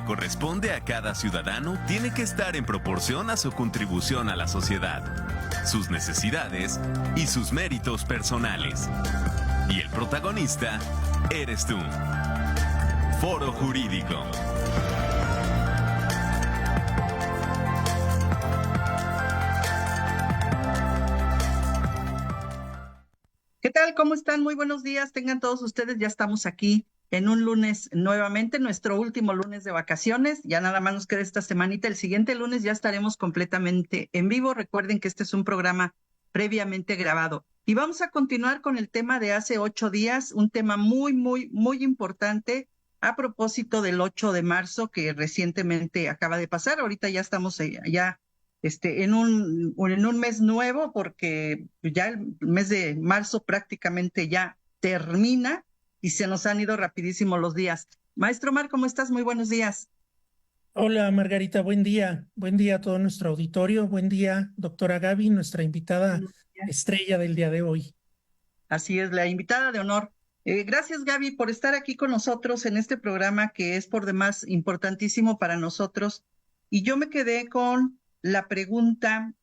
le corresponde a cada ciudadano tiene que estar en proporción a su contribución a la sociedad, sus necesidades y sus méritos personales. Y el protagonista eres tú. Foro Jurídico. ¿Qué tal? ¿Cómo están? Muy buenos días. Tengan todos ustedes. Ya estamos aquí en un lunes nuevamente, nuestro último lunes de vacaciones. Ya nada más nos queda esta semanita. El siguiente lunes ya estaremos completamente en vivo. Recuerden que este es un programa previamente grabado. Y vamos a continuar con el tema de hace 8 días, un tema muy importante a propósito del 8 de marzo que recientemente acaba de pasar. Ahorita ya estamos en un mes nuevo, porque ya el mes de marzo prácticamente ya termina y se nos han ido rapidísimo los días. Maestro Mar, ¿cómo estás? Muy buenos días. Hola Margarita, buen día a todo nuestro auditorio, buen día doctora Gaby, nuestra invitada estrella del día de hoy. Así es, la invitada de honor. Gracias, Gaby, por estar aquí con nosotros en este programa que es por demás importantísimo para nosotros. Y yo me quedé con la pregunta.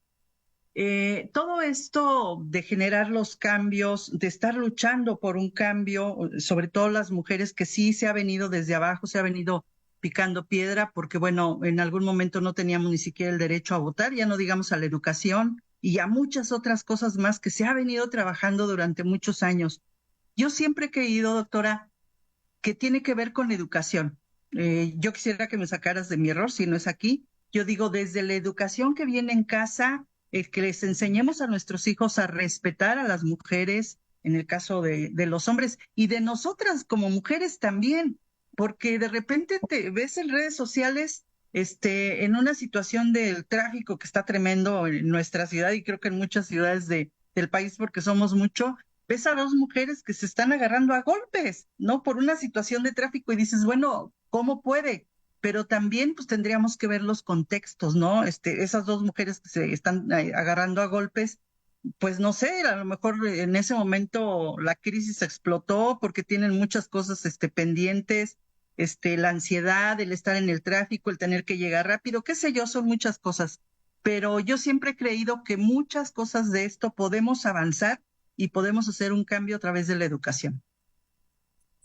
Todo esto de generar los cambios, de estar luchando por un cambio, sobre todo las mujeres, que sí se ha venido desde abajo, se ha venido picando piedra, porque bueno, en algún momento no teníamos ni siquiera el derecho a votar, ya no digamos a la educación y a muchas otras cosas más que se ha venido trabajando durante muchos años. Yo siempre he creído, doctora, que tiene que ver con educación. Yo quisiera que me sacaras de mi error, si no es aquí. Yo digo, desde la educación que viene en casa, el que les enseñemos a nuestros hijos a respetar a las mujeres, en el caso de los hombres, y de nosotras como mujeres también, porque de repente te ves en redes sociales, en una situación del tráfico que está tremendo en nuestra ciudad y creo que en muchas ciudades del país, porque somos mucho. Ves a 2 mujeres que se están agarrando a golpes, ¿no? Por una situación de tráfico y dices, bueno, ¿cómo puede? Pero también pues tendríamos que ver los contextos, ¿no? Esas 2 mujeres que se están agarrando a golpes, pues no sé, a lo mejor en ese momento la crisis explotó porque tienen muchas cosas pendientes, la ansiedad, el estar en el tráfico, el tener que llegar rápido, qué sé yo, son muchas cosas. Pero yo siempre he creído que muchas cosas de esto podemos avanzar y podemos hacer un cambio a través de la educación.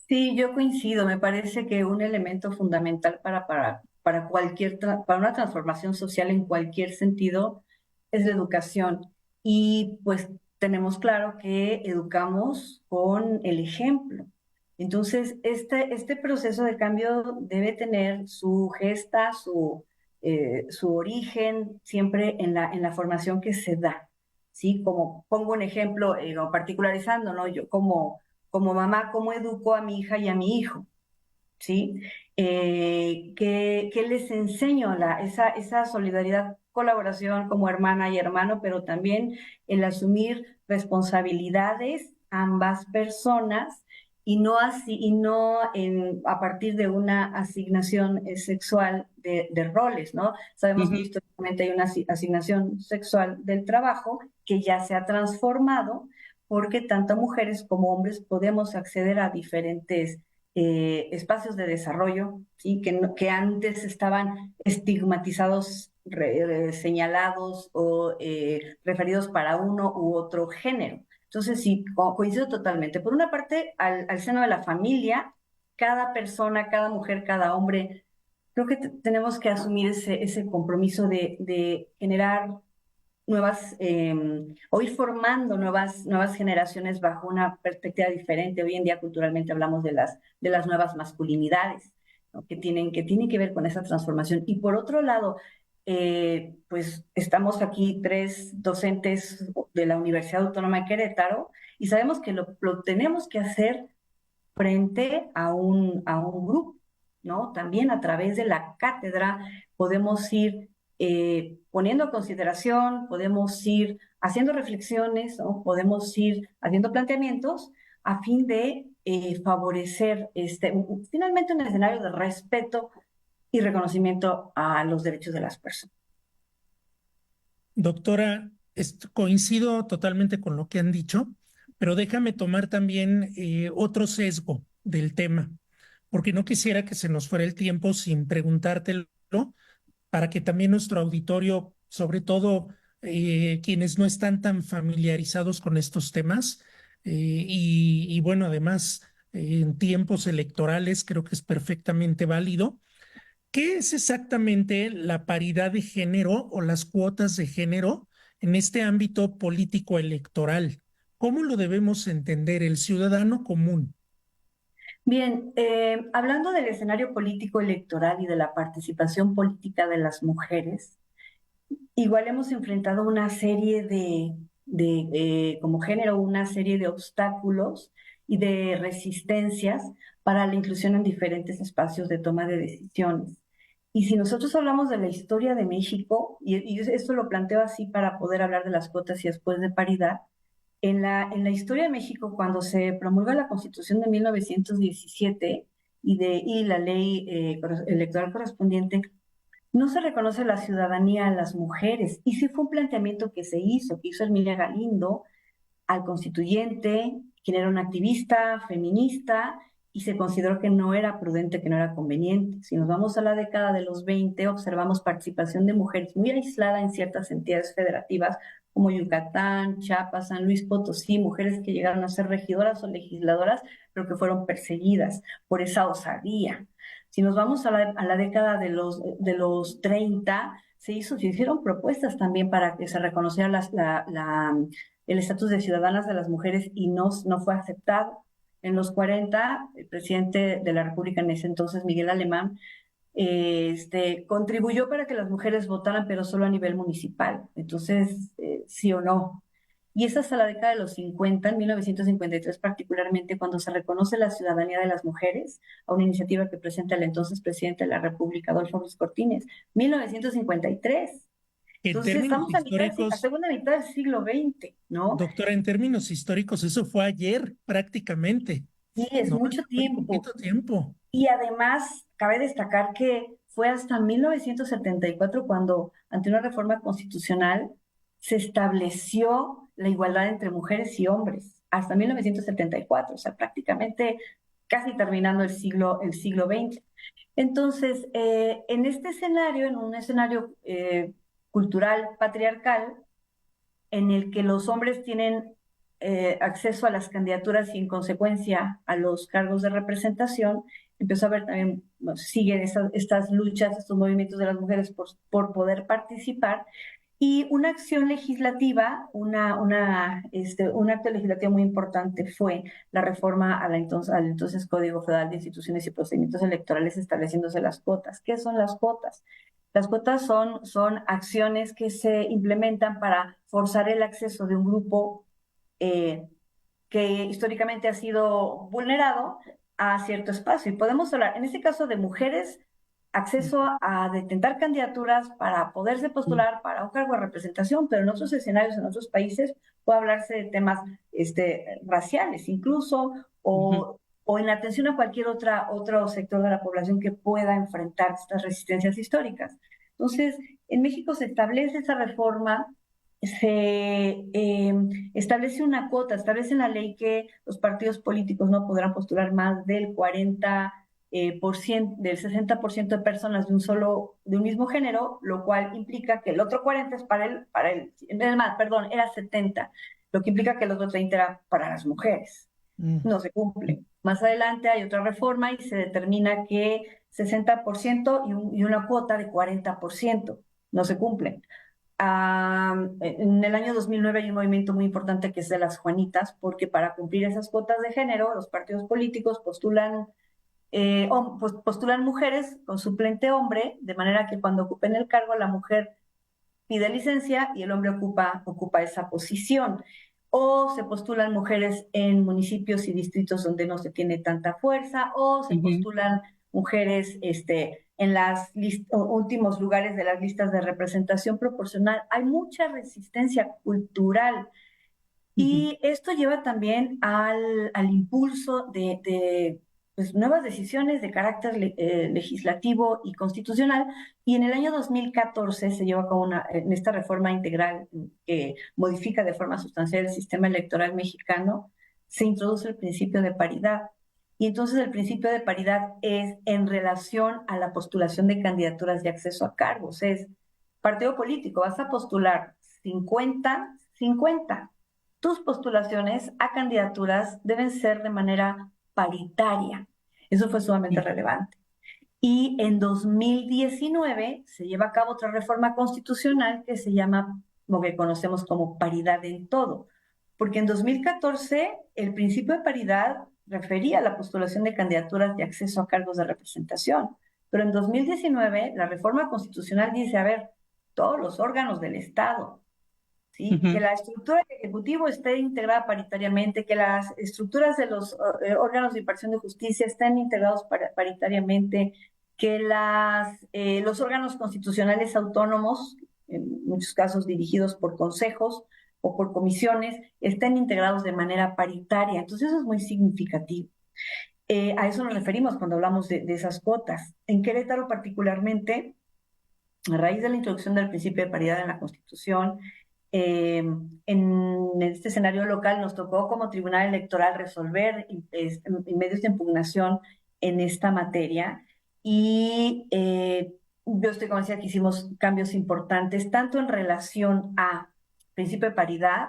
Sí, yo coincido. Me parece que un elemento fundamental para una transformación social en cualquier sentido es la educación. Y pues tenemos claro que educamos con el ejemplo. Entonces, este proceso de cambio debe tener su gesta, su origen siempre en la formación que se da. ¿Sí? Como pongo un ejemplo, particularizando, ¿no? Yo como mamá, ¿cómo educo a mi hija y a mi hijo? ¿Sí? ¿Qué les enseño? Esa solidaridad, colaboración como hermana y hermano, pero también el asumir responsabilidades ambas personas y no a partir de una asignación sexual de roles, ¿no? Sabemos que históricamente hay una asignación sexual del trabajo que ya se ha transformado porque tanto mujeres como hombres podemos acceder a diferentes espacios de desarrollo, ¿sí? Que antes estaban estigmatizados, señalados o referidos para uno u otro género. Entonces, sí, coincido totalmente. Por una parte, al seno de la familia, cada persona, cada mujer, cada hombre, creo que tenemos que asumir ese compromiso de generar o ir formando nuevas generaciones bajo una perspectiva diferente. Hoy en día culturalmente hablamos de las nuevas masculinidades, ¿no? Que tienen que ver con esa transformación. Y por otro lado, pues estamos aquí 3 docentes de la Universidad Autónoma de Querétaro y sabemos que lo tenemos que hacer frente a un grupo, ¿no? También a través de la cátedra podemos ir poniendo en consideración, podemos ir haciendo reflexiones, ¿no? Podemos ir haciendo planteamientos a fin de favorecer finalmente un escenario de respeto y reconocimiento a los derechos de las personas. Doctora, coincido totalmente con lo que han dicho, pero déjame tomar también otro sesgo del tema, porque no quisiera que se nos fuera el tiempo sin preguntártelo, para que también nuestro auditorio, sobre todo quienes no están tan familiarizados con estos temas, y bueno, además en tiempos electorales creo que es perfectamente válido. ¿Qué es exactamente la paridad de género o las cuotas de género en este ámbito político electoral? ¿Cómo lo debemos entender el ciudadano común? Bien, hablando del escenario político electoral y de la participación política de las mujeres, igual hemos enfrentado una serie como género, una serie de obstáculos y de resistencias para la inclusión en diferentes espacios de toma de decisiones. Y si nosotros hablamos de la historia de México, y esto lo planteo así para poder hablar de las cuotas y después de paridad, en la historia de México, cuando se promulga la Constitución de 1917 y la ley electoral correspondiente, no se reconoce la ciudadanía a las mujeres. Y sí fue un planteamiento que hizo Emilia Galindo al constituyente, quien era un activista feminista, y se consideró que no era prudente, que no era conveniente. Si nos vamos a la década de los 20, observamos participación de mujeres muy aislada en ciertas entidades federativas, como Yucatán, Chiapas, San Luis Potosí, mujeres que llegaron a ser regidoras o legisladoras, pero que fueron perseguidas por esa osadía. Si nos vamos a la década de los 30, se hicieron propuestas también para que se reconociera el estatus de ciudadanas de las mujeres y no fue aceptado. En los 40, el presidente de la República en ese entonces, Miguel Alemán, contribuyó para que las mujeres votaran, pero solo a nivel municipal. Entonces, sí o no. Y es hasta la década de los 50, en 1953 particularmente, cuando se reconoce la ciudadanía de las mujeres, a una iniciativa que presenta el entonces presidente de la República, Adolfo Ruiz Cortines, 1953. En Entonces, términos estamos a históricos, segunda mitad del siglo XX, ¿no? doctora, en términos históricos, eso fue ayer prácticamente, Sí, es ¿no? mucho Fue tiempo. poquito tiempo. Y además, cabe destacar que fue hasta 1974 cuando, ante una reforma constitucional, se estableció la igualdad entre mujeres y hombres, hasta 1974, o sea, prácticamente casi terminando el siglo XX. Entonces, en este escenario, en un escenario cultural patriarcal, en el que los hombres tienen acceso a las candidaturas y en consecuencia a los cargos de representación, empezó a haber también, bueno, siguen estas luchas, estos movimientos de las mujeres por poder participar. Y una acción legislativa, un acto legislativo muy importante fue la reforma al entonces Código Federal de Instituciones y Procedimientos Electorales, estableciéndose las cuotas. ¿Qué son las cuotas? Las cuotas son acciones que se implementan para forzar el acceso de un grupo que históricamente ha sido vulnerado a cierto espacio. Y podemos hablar, en este caso, de mujeres, acceso a detentar candidaturas para poderse postular para un cargo de representación, pero en otros escenarios, en otros países, puede hablarse de temas raciales incluso, o en atención a cualquier otro sector de la población que pueda enfrentar estas resistencias históricas. Entonces, en México se establece esa reforma, se establece una cuota, establece en la ley que los partidos políticos no podrán postular más del 40%, del 60% de personas de un mismo género, lo cual implica que el otro 40 es es más, perdón, era 70, lo que implica que el otro 30 era para las mujeres. No se cumple. Más adelante hay otra reforma y se determina que 60% y una cuota de 40% no se cumplen. En el año 2009 hay un movimiento muy importante que es de las Juanitas, porque para cumplir esas cuotas de género, los partidos políticos postulan mujeres con suplente hombre, de manera que cuando ocupen el cargo, la mujer pide licencia y el hombre ocupa esa posición. O se postulan mujeres en municipios y distritos donde no se tiene tanta fuerza, o se postulan mujeres en los últimos lugares de las listas de representación proporcional. Hay mucha resistencia cultural. Y esto lleva también al impulso de pues, nuevas decisiones de carácter legislativo y constitucional. Y en el año 2014 se lleva a cabo en esta reforma integral que modifica de forma sustancial el sistema electoral mexicano, se introduce el principio de paridad. Y entonces el principio de paridad es en relación a la postulación de candidaturas de acceso a cargos. Es partido político, vas a postular 50-50. Tus postulaciones a candidaturas deben ser de manera paritaria. Eso fue sumamente relevante. Y en 2019 se lleva a cabo otra reforma constitucional que se llama, lo que conocemos como paridad en todo, porque en 2014 el principio de paridad refería a la postulación de candidaturas de acceso a cargos de representación, pero en 2019 la reforma constitucional dice, a ver, todos los órganos del Estado, ¿sí? Que la estructura del Ejecutivo esté integrada paritariamente, que las estructuras de los órganos de impartición de justicia estén integrados paritariamente, que los órganos constitucionales autónomos, en muchos casos dirigidos por consejos o por comisiones, estén integrados de manera paritaria. Entonces eso es muy significativo. A eso nos referimos cuando hablamos de esas cuotas. En Querétaro particularmente, a raíz de la introducción del principio de paridad en la Constitución, en este escenario local nos tocó como Tribunal Electoral resolver en medios de impugnación en esta materia y yo estoy convencida que hicimos cambios importantes tanto en relación a principio de paridad,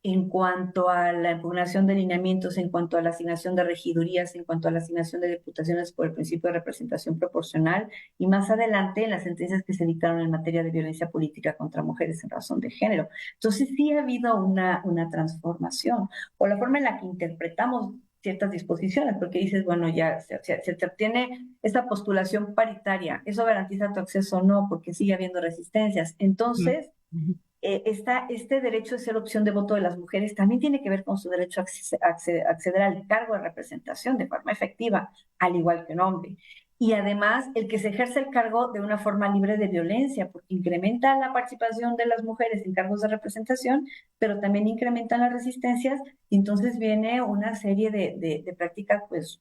en cuanto a la impugnación de lineamientos, en cuanto a la asignación de regidurías, en cuanto a la asignación de diputaciones por el principio de representación proporcional, y más adelante en las sentencias que se dictaron en materia de violencia política contra mujeres en razón de género. Entonces sí ha habido una transformación, o la forma en la que interpretamos ciertas disposiciones, porque dices, bueno, ya se te obtiene esta postulación paritaria, ¿eso garantiza tu acceso o no? Porque sigue habiendo resistencias. Entonces, este derecho de ser opción de voto de las mujeres también tiene que ver con su derecho a acceder al cargo de representación de forma efectiva, al igual que un hombre. Y además, el que se ejerce el cargo de una forma libre de violencia, porque incrementa la participación de las mujeres en cargos de representación, pero también incrementan las resistencias, y entonces viene una serie de prácticas pues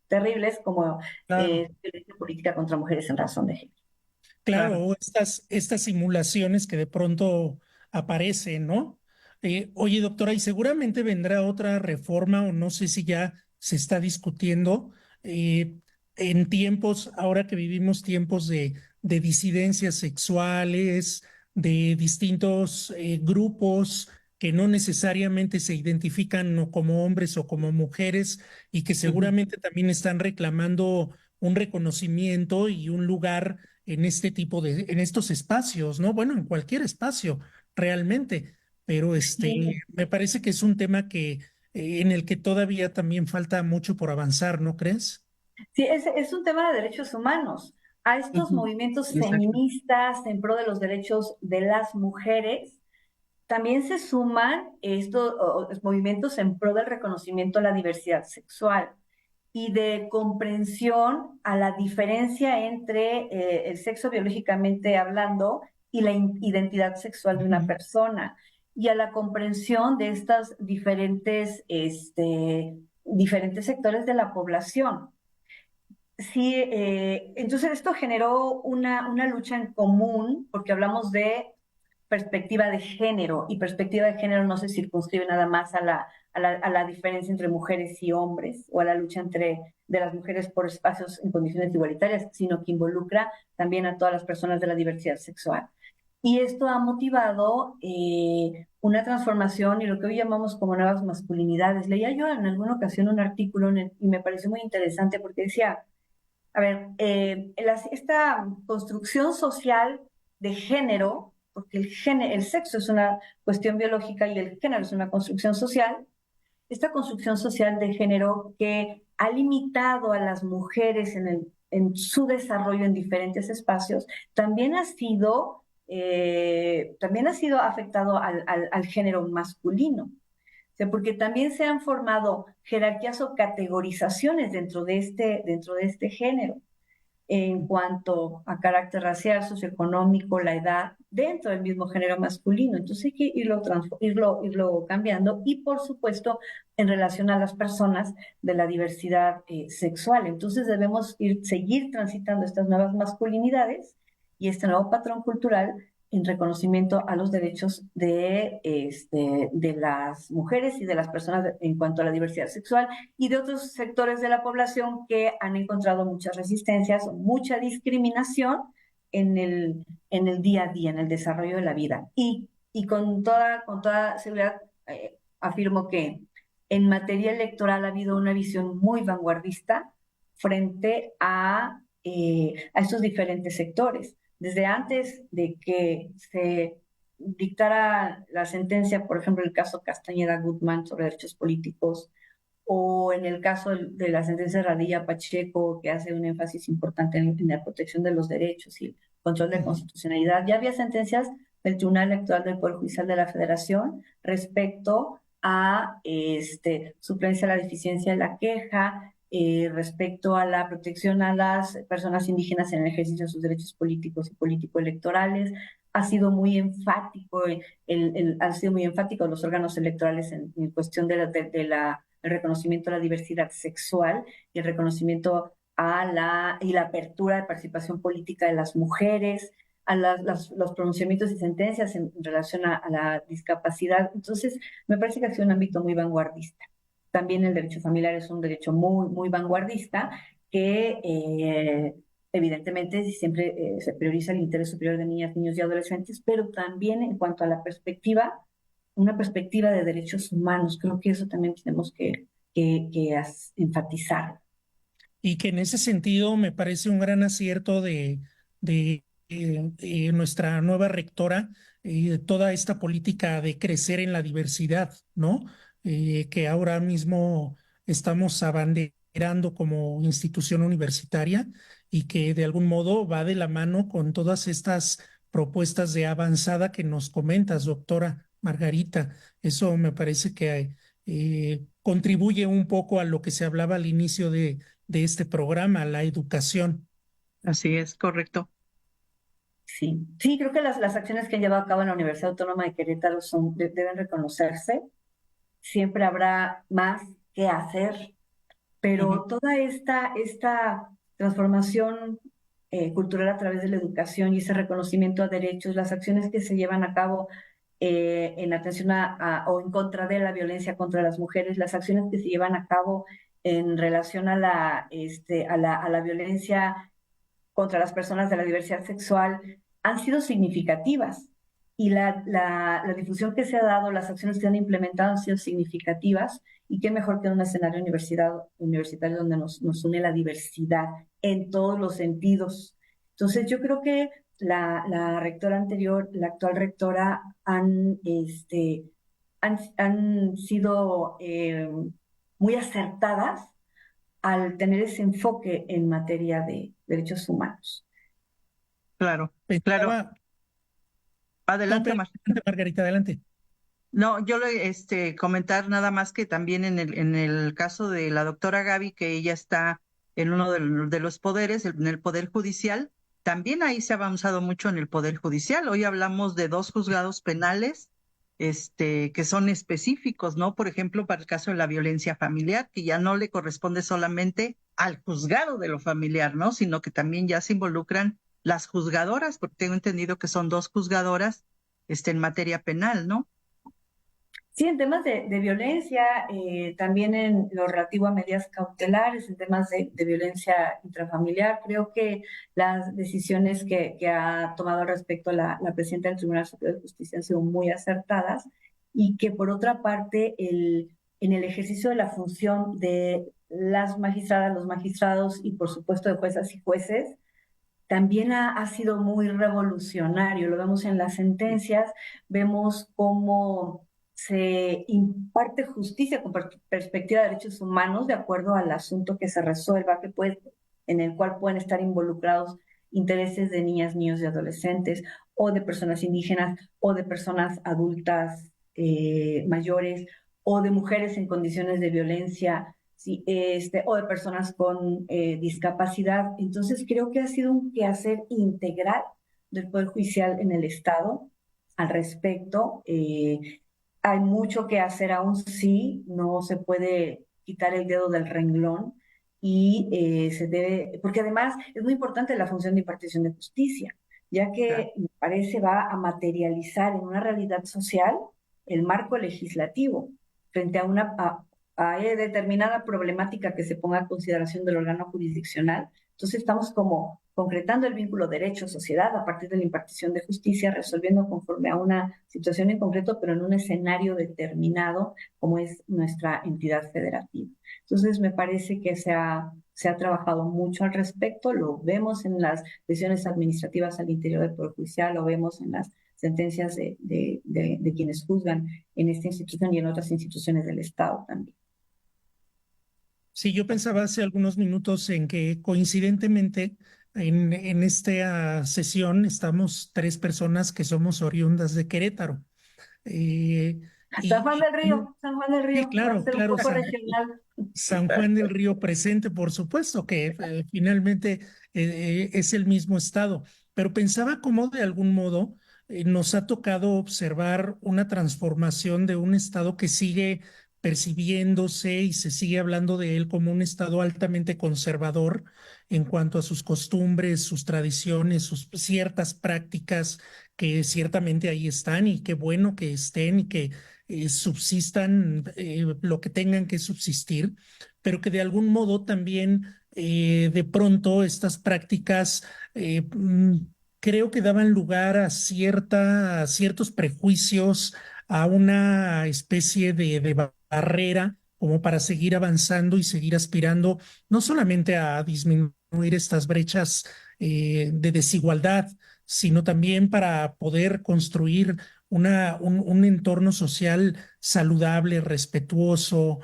terribles como Claro. violencia política contra mujeres en razón de género. Claro, estas simulaciones que de pronto aparecen, ¿no? Oye, doctora, y seguramente vendrá otra reforma, o no sé si ya se está discutiendo, en tiempos, ahora que vivimos tiempos de disidencias sexuales, de distintos grupos que no necesariamente se identifican o como hombres o como mujeres, y que seguramente también están reclamando un reconocimiento y un lugar en este tipo en estos espacios, ¿no? Bueno, en cualquier espacio, realmente, pero Sí. me parece que es un tema en el que todavía también falta mucho por avanzar, ¿no crees? Sí, es un tema de derechos humanos. A estos movimientos Exacto. feministas en pro de los derechos de las mujeres, también se suman estos movimientos en pro del reconocimiento a la diversidad sexual y de comprensión a la diferencia entre el sexo biológicamente hablando y la identidad sexual de una Ujú. persona, y a la comprensión de estos diferentes sectores de la población. Sí, entonces esto generó una lucha en común, porque hablamos de perspectiva de género, y perspectiva de género no se circunscribe nada más a la diferencia entre mujeres y hombres, o a la lucha de las mujeres por espacios en condiciones igualitarias, sino que involucra también a todas las personas de la diversidad sexual. Y esto ha motivado una transformación y lo que hoy llamamos como nuevas masculinidades. Leía yo en alguna ocasión un artículo y me pareció muy interesante porque decía, a ver, esta construcción social de género, porque el sexo es una cuestión biológica y el género es una construcción social, esta construcción social de género que ha limitado a las mujeres en su desarrollo en diferentes espacios, también ha sido afectado al género masculino. O sea, porque también se han formado jerarquías o categorizaciones dentro de este género en cuanto a carácter racial, socioeconómico, la edad, dentro del mismo género masculino. Entonces hay que irlo cambiando, y por supuesto en relación a las personas de la diversidad sexual. Entonces debemos seguir transitando estas nuevas masculinidades y este nuevo patrón cultural en reconocimiento a los derechos de las mujeres y de las personas en cuanto a la diversidad sexual y de otros sectores de la población que han encontrado muchas resistencias, mucha discriminación en el día a día, en el desarrollo de la vida. Y con toda seguridad afirmo que en materia electoral ha habido una visión muy vanguardista frente a estos diferentes sectores. Desde antes de que se dictara la sentencia, por ejemplo, el caso Castañeda Guzmán sobre derechos políticos, o en el caso de la sentencia de Radilla Pacheco, que hace un énfasis importante en la protección de los derechos y el control de constitucionalidad, ya había sentencias del Tribunal Electoral del Poder Judicial de la Federación respecto a suplencia a la deficiencia de la queja, respecto a la protección a las personas indígenas en el ejercicio de sus derechos políticos y político-electorales. Ha sido muy enfático, han sido muy enfáticos los órganos electorales en cuestión del reconocimiento a la diversidad sexual y el reconocimiento y la apertura de participación política de las mujeres, a los pronunciamientos y sentencias en relación a la discapacidad. Entonces, me parece que ha sido un ámbito muy vanguardista. También el derecho familiar es un derecho muy, muy vanguardista que evidentemente siempre se prioriza el interés superior de niñas, niños y adolescentes, pero también en cuanto a la perspectiva, una perspectiva de derechos humanos. Creo que eso también tenemos que enfatizar. Y que en ese sentido me parece un gran acierto de nuestra nueva rectora, toda esta política de crecer en la diversidad, ¿no? Que ahora mismo estamos abanderando como institución universitaria y que de algún modo va de la mano con todas estas propuestas de avanzada que nos comentas, doctora Margarita. Eso me parece que contribuye un poco a lo que se hablaba al inicio de este programa, la educación. Así es, correcto. Sí, sí, creo que las acciones que han llevado a cabo en la Universidad Autónoma de Querétaro deben reconocerse. Siempre habrá más que hacer, pero toda esta transformación cultural a través de la educación y ese reconocimiento a derechos, las acciones que se llevan a cabo en atención o en contra de la violencia contra las mujeres, las acciones que se llevan a cabo en relación a la violencia contra las personas de la diversidad sexual han sido significativas. Y la difusión que se ha dado, las acciones que se han implementado han sido significativas. Y qué mejor que en un escenario universitario donde nos une la diversidad en todos los sentidos. Entonces, yo creo que la rectora anterior, la actual rectora, han sido muy acertadas al tener ese enfoque en materia de derechos humanos. Claro, Pensaba, claro. Adelante, Margarita, adelante. No, yo le comentar nada más que también en el caso de la doctora Gaby, que ella está en uno de los poderes, en el Poder Judicial, también ahí se ha avanzado mucho en el Poder Judicial. Hoy hablamos de 2 juzgados penales, que son específicos, ¿no? Por ejemplo, para el caso de la violencia familiar, que ya no le corresponde solamente al juzgado de lo familiar, ¿no? Sino que también ya se involucran las juzgadoras, porque tengo entendido que son 2 juzgadoras, en materia penal, ¿no? Sí, en temas de violencia, también en lo relativo a medidas cautelares, en temas de violencia intrafamiliar, creo que las decisiones que ha tomado al respecto la presidenta del Tribunal Superior de Justicia han sido muy acertadas y que por otra parte en el ejercicio de la función de las magistradas, los magistrados y por supuesto de juezas y jueces, también ha sido muy revolucionario. Lo vemos en las sentencias, vemos cómo se imparte justicia con perspectiva de derechos humanos de acuerdo al asunto que se resuelva, en el cual pueden estar involucrados intereses de niñas, niños y adolescentes, o de personas indígenas, o de personas adultas mayores, o de mujeres en condiciones de violencia, ¿sí? O de personas con discapacidad. Entonces creo que ha sido un quehacer integral del Poder Judicial en el Estado al respecto. Hay mucho que hacer aún, sí, no se puede quitar el dedo del renglón y se debe, porque además es muy importante la función de impartición de justicia, ya que parece va a materializar en una realidad social el marco legislativo frente a una determinada problemática que se ponga a consideración del órgano jurisdiccional. Entonces estamos como concretando el vínculo derecho-sociedad a partir de la impartición de justicia, resolviendo conforme a una situación en concreto, pero en un escenario determinado como es nuestra entidad federativa. Entonces me parece que se ha trabajado mucho al respecto, lo vemos en las decisiones administrativas al interior del Poder Judicial, lo vemos en las sentencias de quienes juzgan en esta institución y en otras instituciones del Estado también. Sí, yo pensaba hace algunos minutos en que coincidentemente en esta sesión estamos 3 personas que somos oriundas de Querétaro. San Juan del Río. Sí, claro, claro. Regional. San Juan del Río presente, por supuesto, que finalmente es el mismo estado. Pero pensaba cómo de algún modo nos ha tocado observar una transformación de un estado que sigue percibiéndose y se sigue hablando de él como un estado altamente conservador en cuanto a sus costumbres, sus tradiciones, sus ciertas prácticas que ciertamente ahí están y qué bueno que estén y que subsistan lo que tengan que subsistir, pero que de algún modo también de pronto estas prácticas creo que daban lugar a ciertos prejuicios, a una especie de barrera como para seguir avanzando y seguir aspirando no solamente a disminuir estas brechas de desigualdad, sino también para poder construir un entorno social saludable, respetuoso,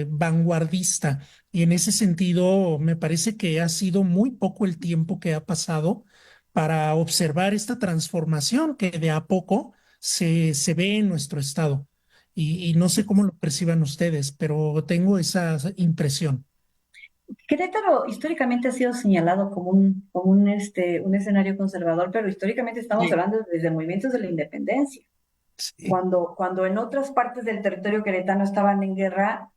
vanguardista. Y en ese sentido, me parece que ha sido muy poco el tiempo que ha pasado para observar esta transformación que de a poco se ve en nuestro estado. Y no sé cómo lo perciban ustedes, pero tengo esa impresión. Querétaro históricamente ha sido señalado como un escenario conservador, pero históricamente estamos hablando desde movimientos de la independencia. Sí. Cuando en otras partes del territorio queretano estaban en guerra,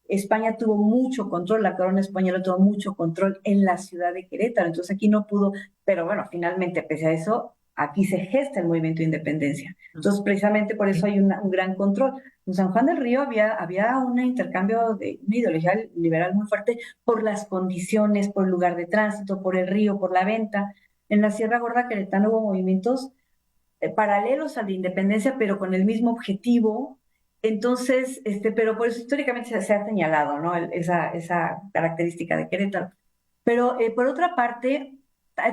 España tuvo mucho control, la corona española tuvo mucho control en la ciudad de Querétaro, entonces aquí no pudo, pero bueno, finalmente, pese a eso, aquí se gesta el movimiento de independencia. Entonces, precisamente por eso hay un gran control. En San Juan del Río había un intercambio de una ideología liberal muy fuerte por las condiciones, por el lugar de tránsito, por el río, por la venta. En la Sierra Gorda queretana hubo movimientos paralelos a la independencia, pero con el mismo objetivo. Entonces, pero por eso históricamente se ha señalado, ¿no? Esa característica de Querétaro. Pero por otra parte,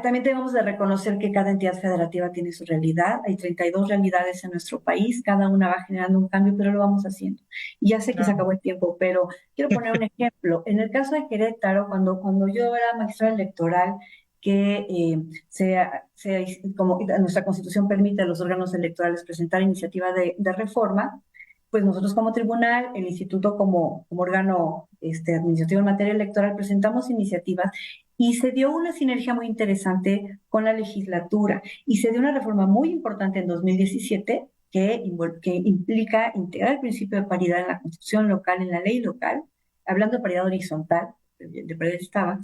también debemos de reconocer que cada entidad federativa tiene su realidad. Hay 32 realidades en nuestro país, cada una va generando un cambio, pero lo vamos haciendo. Y ya sé que se acabó el tiempo, pero quiero poner un ejemplo. En el caso de Querétaro, cuando yo era magistrada electoral, que como nuestra Constitución permite a los órganos electorales presentar iniciativa de reforma, pues nosotros como tribunal, el instituto como órgano administrativo en materia electoral, presentamos iniciativas y se dio una sinergia muy interesante con la legislatura y se dio una reforma muy importante en 2017 que implica integrar el principio de paridad en la Constitución local, en la ley local, hablando de paridad horizontal, de paridad estaba,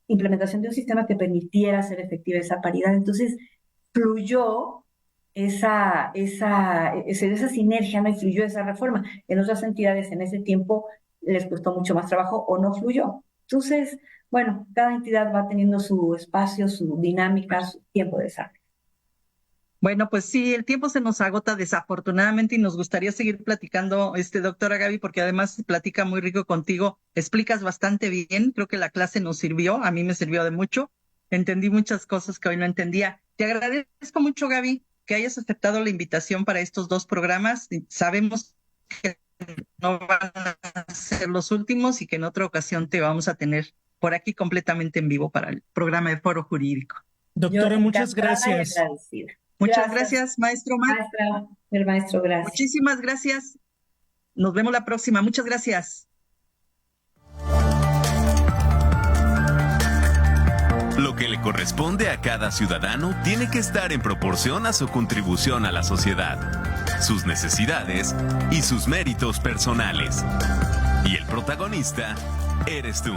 implementación de un sistema que permitiera hacer efectiva esa paridad. Entonces, fluyó esa sinergia, no influyó esa reforma. En otras entidades en ese tiempo les costó mucho más trabajo o no fluyó. Entonces, bueno, cada entidad va teniendo su espacio, su dinámica, su tiempo de desarrollo. Bueno, pues sí, el tiempo se nos agota desafortunadamente y nos gustaría seguir platicando, doctora Gaby, porque además se platica muy rico contigo, explicas bastante bien, creo que la clase nos sirvió, a mí me sirvió de mucho, entendí muchas cosas que hoy no entendía. Te agradezco mucho, Gaby, que hayas aceptado la invitación para estos 2 programas. Sabemos que no van a ser los últimos y que en otra ocasión te vamos a tener por aquí completamente en vivo para el programa de Foro Jurídico. Doctora, muchas gracias. Muchas gracias, maestro. El maestro, gracias. Muchísimas gracias. Nos vemos la próxima. Muchas gracias. Lo que le corresponde a cada ciudadano tiene que estar en proporción a su contribución a la sociedad, sus necesidades y sus méritos personales. Y el protagonista eres tú.